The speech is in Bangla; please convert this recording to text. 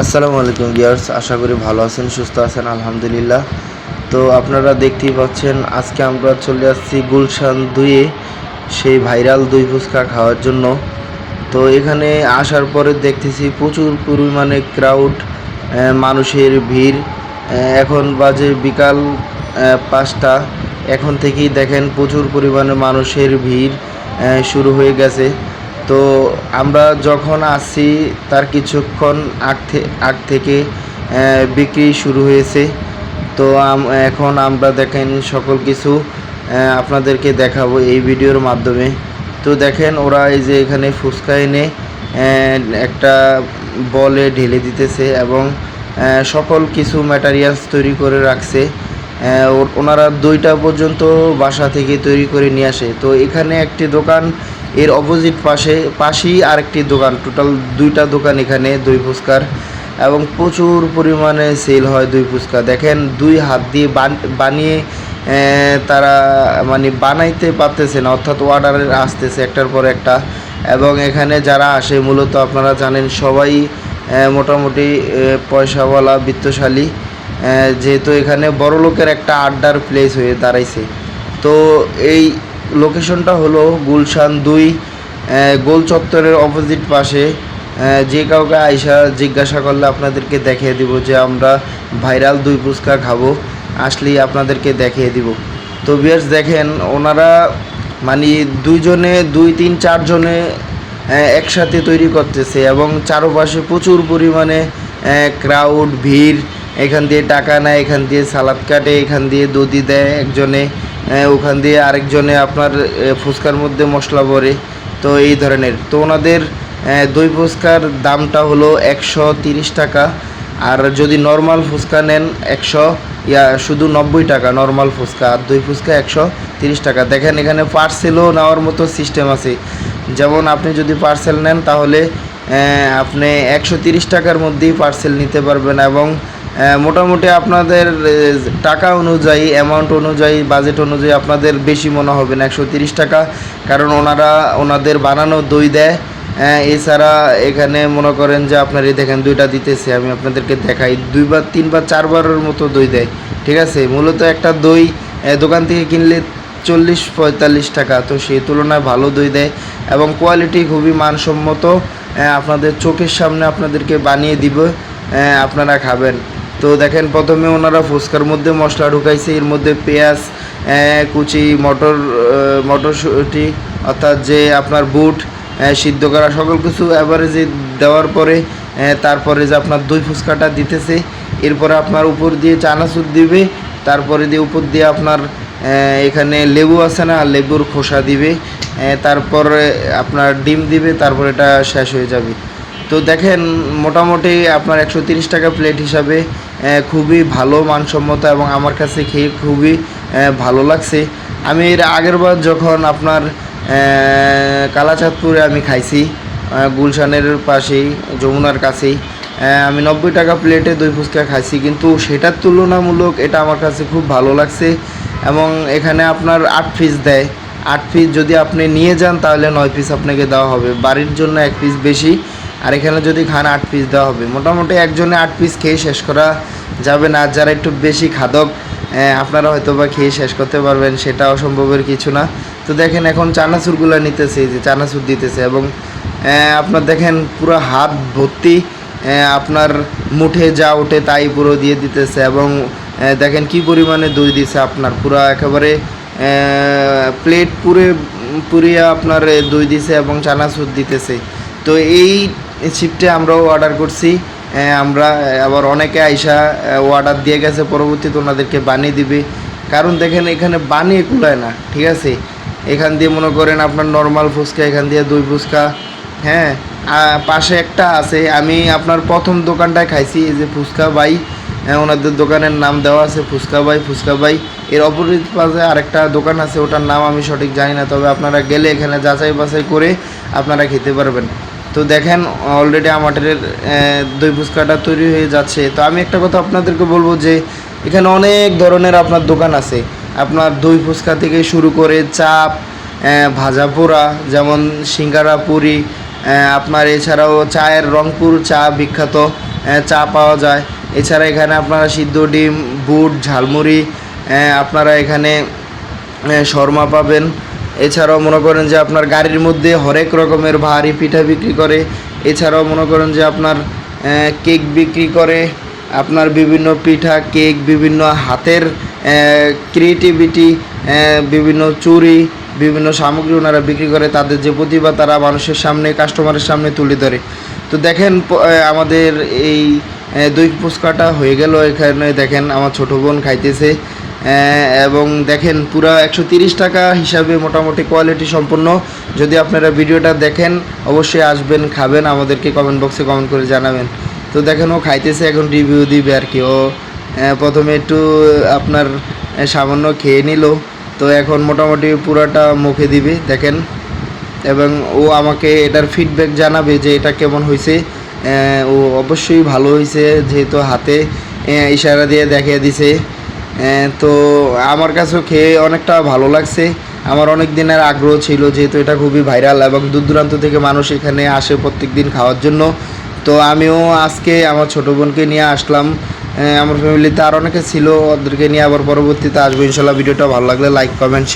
আসসালামু আলাইকুম ভিউয়ার্স, আশা করি ভালো আছেন, সুস্থ আছেন, আলহামদুলিল্লাহ। তো আপনারা দেখতেই পাচ্ছেন আজকে আমরা চলে আসছি গুলশান 2-এ সেই ভাইরাল দই ফুচকা খাওয়ার জন্য। তো এখানে আসার পরে দেখতেছি প্রচুর পরিমাণে ক্রাউড, মানুষের ভিড়। এখন বাজে বিকাল 5টা। এখন থেকেই দেখেন প্রচুর পরিমাণে মানুষের ভিড় শুরু হয়ে গেছে। তো আমরা যখন আসছি তার কিছুক্ষণ আগ থেকে বিক্রি শুরু হয়েছে। তো এখন আমরা দেখেন সকল কিছু আপনাদেরকে দেখাবো এই ভিডিওর মাধ্যমে। তো দেখেন ওরা এই যে এখানে ফুচকা এনে একটা বলে ঢেলে দিতেছে এবং সকল কিছু ম্যাটেরিয়ালস তৈরি করে রাখছে। ওনারা 2টা পর্যন্ত বাসা থেকে তৈরি করে নিয়ে আসে। তো এখানে একটি দোকান, এর অপোজিট পাশেই আরেকটি দোকান, টোটাল 2টা দোকান এখানে দই ফুচকার, এবং প্রচুর পরিমাণে সেল হয় দই ফুচকা। দেখেন 2 হাত দিয়ে বানিয়ে তারা মানে বানাইতে পারতেছে না, অর্থাৎ অর্ডার আসতেছে একটার পর একটা। এবং এখানে যারা আসে মূলত আপনারা জানেন সবাই মোটামুটি পয়সাওয়ালা, বিত্তশালী, যেহেতু এখানে বড় লোকের একটা আড্ডার প্লেস হয়ে দাঁড়াইছে। তো এই লোকেশনটা হলো গুলশান 2 গোল চত্বরের অপোজিট পাশে। যে কাউকে আইসা জিজ্ঞাসা করলে আপনাদেরকে দেখিয়ে দিব যে আমরা ভাইরাল দই ফুচকা খাবো, আসলেই আপনাদেরকে দেখিয়ে দিব। তো ভিউয়ার্স দেখেন ওনারা মানে 2 3 4 জনে একসাথে তৈরি করতেছে এবং চারপাশে প্রচুর পরিমাণে ক্রাউড, ভিড়। এখান দিয়ে টাকা নেয়, এখান দিয়ে সালাদ কাটে, এখান দিয়ে দধি দেয় একজনে, ওখান দিয়ে আরেকজনে আপনার ফুচকার মধ্যে মশলা ভরে। তো এই ধরনের। তো ওনাদের দই ফুচকার দামটা হলো 130 টাকা। আর যদি নর্মাল ফুচকা নেন শুধু 90 টাকা নর্মাল ফুচকা, আর দই ফুচকা 130 টাকা। দেখেন এখানে পার্সেলও নেওয়ার মতো সিস্টেম আছে। যেমন আপনি যদি পার্সেল নেন তাহলে আপনি 130 টাকার মধ্যেই পার্সেল নিতে পারবেন এবং মোটামুটি আপনাদের টাকা অনুযায়ী, অ্যামাউন্ট অনুযায়ী, বাজেট অনুযায়ী আপনাদের বেশি মনে হবে না 130 টাকা, কারণ ওনাদের বানানো দই দেয়। এছাড়া এখানে মনে করেন যে আপনার এই দেখেন 2টা দিতেছে, আমি আপনাদেরকে দেখাই, 2বার 3বার 4বারের মতো দই দেয়। ঠিক আছে, মূলত একটা দই দোকান থেকে কিনলে 40-45 টাকা, তো সেই তুলনায় ভালো দই দেয় এবং কোয়ালিটি খুবই মানসম্মত। আপনাদের চোখের সামনে আপনাদেরকে বানিয়ে দিব, আপনারা খাবেন। তো দেখেন প্রথমে ওনারা ফুচকার মধ্যে মশলা ঢুকাইছে, এর মধ্যে পেঁয়াজ কুচি, মটরশুঁটি অর্থাৎ যে আপনার বুট সিদ্ধ করা, সকল কিছু অ্যাভারেজে দেওয়ার পরে তারপরে যে আপনার দই ফুচকাটা দিতেছে, এরপরে আপনার উপর দিয়ে চানাচুর দিবে, তারপরে দিয়ে উপর দিয়ে আপনার এখানে লেবু আছে না, লেবুর খোসা দিবে, তারপরে আপনার ডিম দিবে, তারপর এটা শেষ হয়ে যাবে। তো দেখেন মোটামুটি আপনার 130 টাকা প্লেট হিসাবে খুবই ভালো মানসম্মত এবং আমার কাছে খেয়ে খুবই ভালো লাগছে। আমি এর আগের বার যখন আপনার কালাচাঁদপুরে আমি খাইছি, গুলশানের পাশেই, যমুনার কাছেই, আমি 90 টাকা প্লেটে দই ফুচকা খাইছি, কিন্তু সেটার তুলনামূলক এটা আমার কাছে খুব ভালো লাগছে। এবং এখানে আপনার 8 পিস দেয়। 8 পিস যদি আপনি নিয়ে যান তাহলে 9 পিস আপনাকে দেওয়া হবে, বাড়ির জন্য 1 পিস বেশি। আর এখানে যদি খান 8 পিস দেওয়া হবে। মোটামুটি একজনে 8 পিস খেয়ে শেষ করা যাবে না। যারা একটু বেশি খাদক আপনারা হয়তো বা খেয়ে শেষ করতে পারবেন, সেটা অসম্ভবের কিছু না। তো দেখেন এখন চানাচুরগুলো নিতেছে, যে চানাচুর দিতেছে এবং আপনার দেখেন পুরো হাত ভর্তি, আপনার মুঠে যা ওঠে তাই পুরো দিয়ে দিতেছে এবং দেখেন কি পরিমাণে দই দিছে, আপনার পুরো একেবারে প্লেট পুরিয়া আপনার দই দিছে এবং চানাচুর দিতেছে। তো এই শিফটে আমরাও অর্ডার করছি। আমরা আবার অনেকে আইসা অর্ডার দিয়ে গেছে, পরবর্তীতে ওনাদেরকে বানিয়ে দিবে, কারণ দেখেন এখানে বানিয়ে কুলায় না। ঠিক আছে, এখান দিয়ে মনে করেন আপনার নর্মাল ফুচকা, এখান দিয়ে দই ফুচকা, হ্যাঁ। পাশে একটা আছে, আমি আপনার প্রথম দোকানটায় খাইছি, এই যে ফুচকা বাই, ওনাদের দোকানের নাম দেওয়া আছে ফুচকা বাই। এর অপোজিট পাশে আরেকটা দোকান আছে, ওটার নাম আমি সঠিক জানি না, তবে আপনারা গেলে এখানে যাচাই বাছাই করে আপনারা খেতে পারবেন। তো দেখেন অলরেডি আমাদের দই ফুচকাটা তৈরি হয়ে যাচ্ছে। তো আমি একটা কথা আপনাদেরকে বলবো যে এখানে অনেক ধরনের আপনার দোকান আছে, আপনার দই ফুচকা থেকে শুরু করে চাপ, ভাজা পোড়া, যেমন সিঙ্গারা, পুরি, আপনার এছাড়াও চায়ের রংপুর চা বিখ্যাত, চা পাওয়া যায়। এছাড়া এখানে আপনারা সিদ্ধ ডিম, বুট, ঝালমুড়ি, আপনারা এখানে শর্মা পাবেন। এছাড়াও মনে করেন যে আপনার গাড়ির মধ্যে হরেক রকমের ভারী পিঠা বিক্রি করে। এছাড়াও মনে করেন যে আপনার কেক বিক্রি করে, আপনার বিভিন্ন পিঠা, কেক, বিভিন্ন হাতের ক্রিয়েটিভিটি, বিভিন্ন চুড়ি, বিভিন্ন সামগ্রী ওনারা বিক্রি করে। তাদের যে প্রতিভা তারা মানুষের সামনে, কাস্টমারের সামনে তুলে ধরে। তো দেখেন আমাদের এই দই ফুচকাটা হয়ে গেল। এখানে দেখেন আমার ছোটো বোন খাইতেছে, এবং দেখেন পুরা 130 টাকা হিসাবে মোটামুটি কোয়ালিটি সম্পন্ন। যদি আপনারা ভিডিওটা দেখেন অবশ্যই আসবেন, খাবেন, আমাদেরকে কমেন্ট বক্সে কমেন্ট করে জানাবেন। তো দেখেন ও খাইতেছে, এখন রিভিউ দিবে আর কি। ও প্রথমে একটু আপনার সামান্য খেয়ে নিল, তো এখন মোটামুটি পুরাটা মুখে দিবে দেখেন, এবং ও আমাকে এটার ফিডব্যাক জানাবে যে এটা কেমন হয়েছে। ও অবশ্যই ভালো হয়েছে, যেহেতু হাতে ইশারা দিয়ে দেখিয়ে দিছে। তো আমার কাছেও খেয়ে অনেকটা ভালো লাগছে। আমার অনেক দিনের আগ্রহ ছিল, যেহেতু এটা খুবই ভাইরাল এবং দূর দূরান্ত থেকে মানুষ এখানে আসে প্রত্যেক দিন খাওয়ার জন্য। তো আমিও আজকে আমার ছোটো বোনকে নিয়ে আসলাম। আমার ফ্যামিলিতে আর অনেকে ছিল, ওদেরকে নিয়ে আবার পরবর্তীতে আসবো ইনশাল্লাহ। ভিডিওটা ভালো লাগলে লাইক, কমেন্ট,